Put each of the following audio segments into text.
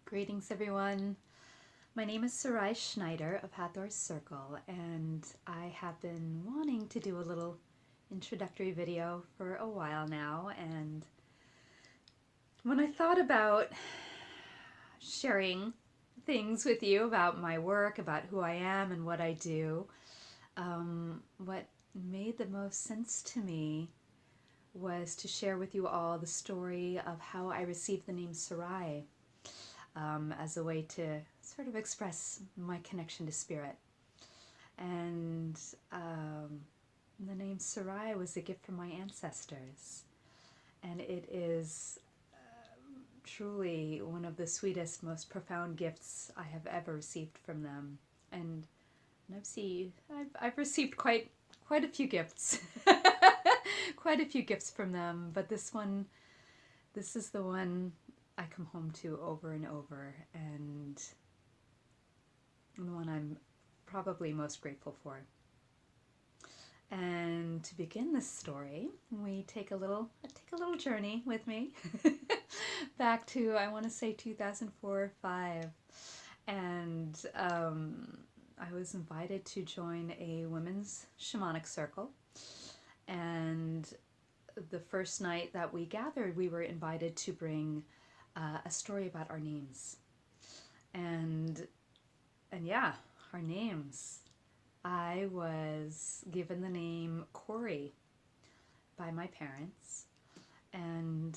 Greetings, everyone. My name is Sarai Schneider of Hathor's Circle, and I have been wanting to do a little introductory video for a while now. And when I thought about sharing things with you about my work, about who I am and what I do, what made the most sense to me was to share with you all the story of how I received the name Sarai. As a way to sort of express my connection to spirit. And the name Sarai was a gift from my ancestors. And it is truly one of the sweetest, most profound gifts I have ever received from them. And I've received quite a few gifts. Quite a few gifts from them, but this is the one I come home to over and over, and the one I'm probably most grateful for. And to begin this story, we take a little journey with me back to, I want to say, 2004 or 5, and I was invited to join a women's shamanic circle. And the first night that we gathered, we were invited to bring a story about our names. And yeah, our names. I was given the name Corey by my parents, and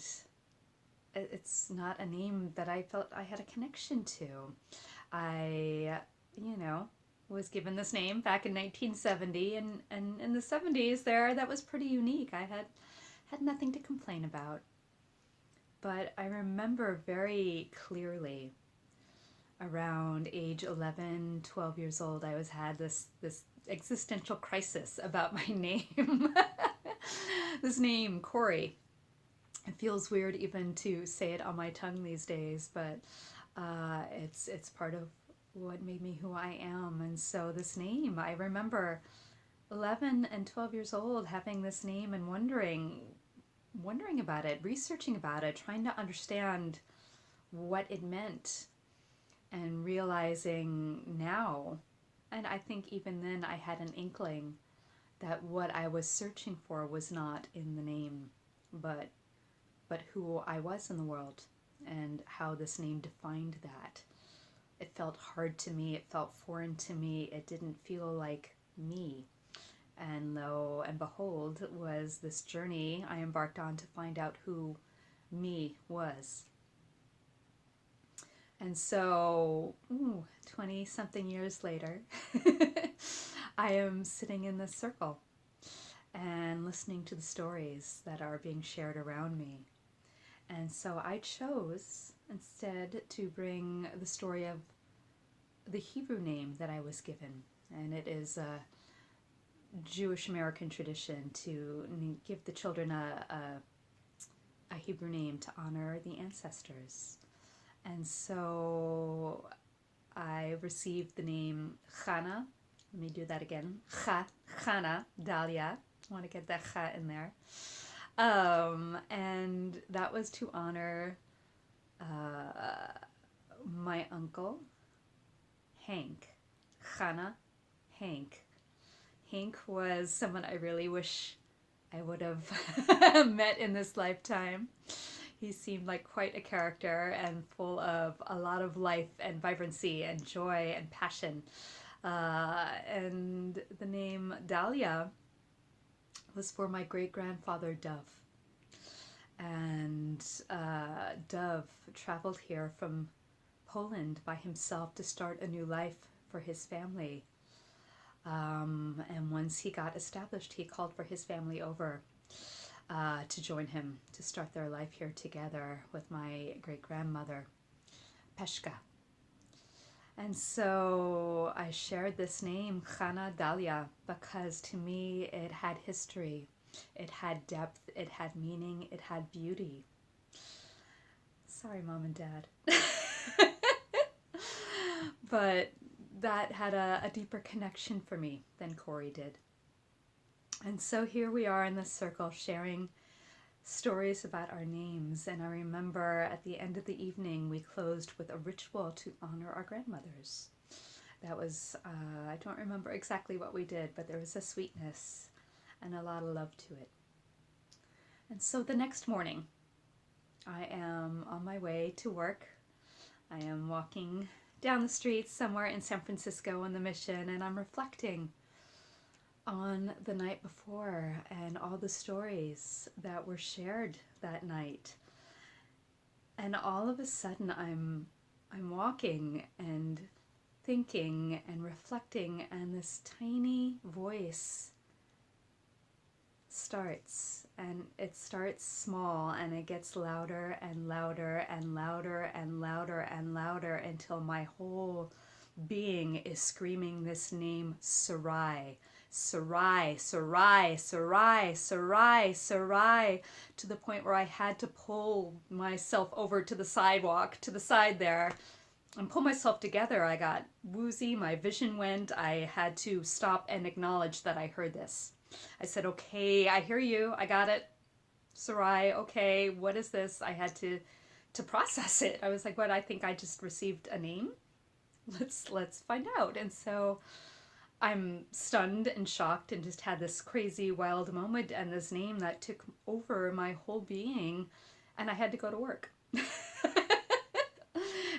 it's not a name that I felt I had a connection to. I, was given this name back in 1970, and in the 70s that was pretty unique. I had nothing to complain about. But I remember very clearly around age 11, 12 years old, I had this existential crisis about my name. This name, Corey. It feels weird even to say it on my tongue these days, but it's part of what made me who I am. And so this name, I remember 11 and 12 years old having this name and wondering about it, researching about it, trying to understand what it meant, and realizing now, and I think even then I had an inkling that what I was searching for was not in the name, but who I was in the world and how this name defined that. It felt hard to me, it felt foreign to me, it didn't feel like me. And lo and behold, was this journey I embarked on to find out who me was. And so, 20-something years later, I am sitting in this circle and listening to the stories that are being shared around me. And so I chose instead to bring the story of the Hebrew name that I was given. And it is a Jewish American tradition to give the children a Hebrew name to honor the ancestors. And so I received the name Chana. Let me do that again. Chana, Dalia. I want to get that Cha in there. And that was to honor my uncle, Hank. Chana, Hank. Hank was someone I really wish I would have met in this lifetime. He seemed like quite a character and full of a lot of life and vibrancy and joy and passion. And the name Dahlia was for my great-grandfather Dove. And Dove traveled here from Poland by himself to start a new life for his family. And once he got established, he called for his family over to join him to start their life here together with my great-grandmother, Peshka. And so I shared this name, Chana Dalia, because to me it had history, it had depth, it had meaning, it had beauty. Sorry, Mom and Dad. But that had a deeper connection for me than Corey did. And so here we are in this circle sharing stories about our names. And I remember at the end of the evening, we closed with a ritual to honor our grandmothers. That was, I don't remember exactly what we did, but there was a sweetness and a lot of love to it. And so the next morning, I am on my way to work. I am walking down the street somewhere in San Francisco on the Mission, and I'm reflecting on the night before and all the stories that were shared that night. And all of a sudden I'm walking and thinking and reflecting, and this tiny voice starts, and it starts small and it gets louder and louder and louder and louder and louder until my whole being is screaming this name, Sarai. Sarai, Sarai, Sarai, Sarai, Sarai, to the point where I had to pull myself over to the sidewalk, to the side there, and pull myself together. I got woozy, my vision went. I had to stop and acknowledge that I heard this. I said, okay, I hear you, I got it. Sarai, okay, what is this? I had to process it. I was like, what, I think I just received a name? Let's find out. And so I'm stunned and shocked and just had this crazy wild moment and this name that took over my whole being, and I had to go to work.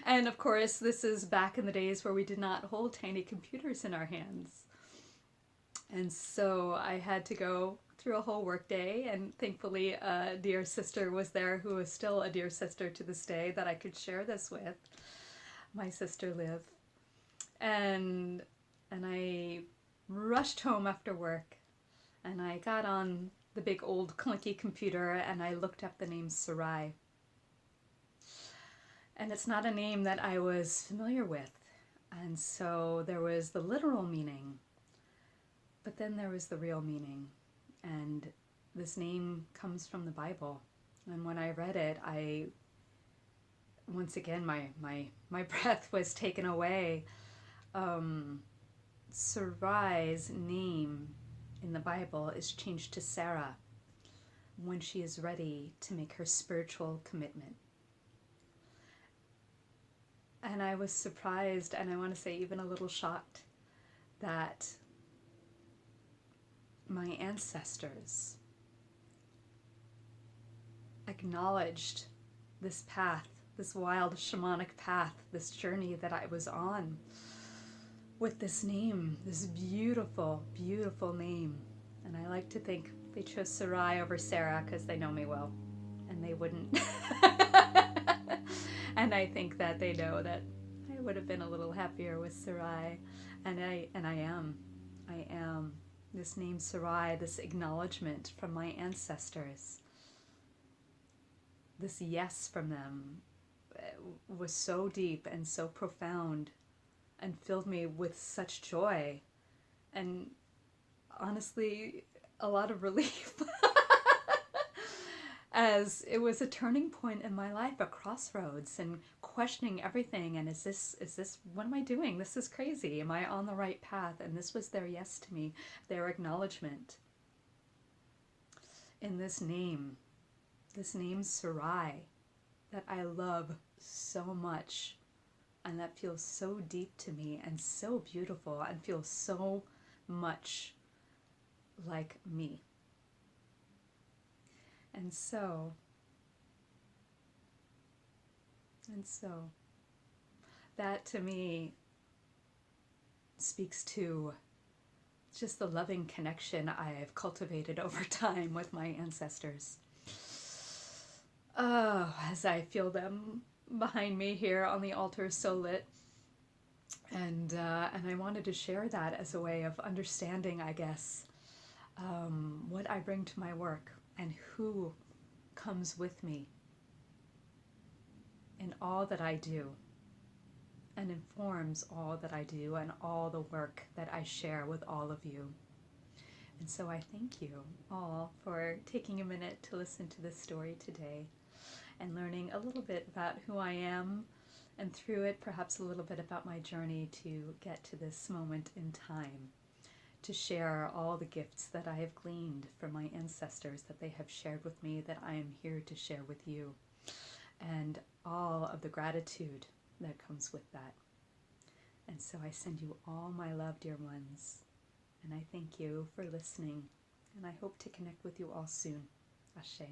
And of course, this is back in the days where we did not hold tiny computers in our hands. And so I had to go through a whole work day, and thankfully a dear sister was there who is still a dear sister to this day that I could share this with. My sister Liv. And I rushed home after work, and I got on the big old clunky computer and I looked up the name Sarai. And it's not a name that I was familiar with. And so there was the literal meaning, but then there was the real meaning. And this name comes from the Bible. And when I read it, once again, my breath was taken away. Sarai's name in the Bible is changed to Sarah when she is ready to make her spiritual commitment. And I was surprised, and I want to say even a little shocked, that my ancestors acknowledged this path, this wild shamanic path, this journey that I was on with this name, this beautiful, beautiful name. And I like to think they chose Sarai over Sarah because they know me well, and they wouldn't. And I think that they know that I would have been a little happier with Sarai, and I am. This name Sarai, this acknowledgement from my ancestors, this yes from them was so deep and so profound and filled me with such joy and honestly a lot of relief. As it was a turning point in my life, a crossroads, and questioning everything. And is this, what am I doing? This is crazy. Am I on the right path? And this was their yes to me, their acknowledgement. In this name Sarai, that I love so much, and that feels so deep to me and so beautiful and feels so much like me. And so that to me speaks to just the loving connection I've cultivated over time with my ancestors. Oh, as I feel them behind me here on the altar so lit. And I wanted to share that as a way of understanding, I guess, what I bring to my work and who comes with me in all that I do and informs all that I do and all the work that I share with all of you. And so I thank you all for taking a minute to listen to this story today and learning a little bit about who I am, and through it perhaps a little bit about my journey to get to this moment in time, to share all the gifts that I have gleaned from my ancestors that they have shared with me, that I am here to share with you, and all of the gratitude that comes with that. And so I send you all my love, dear ones, and I thank you for listening, and I hope to connect with you all soon. Ashe.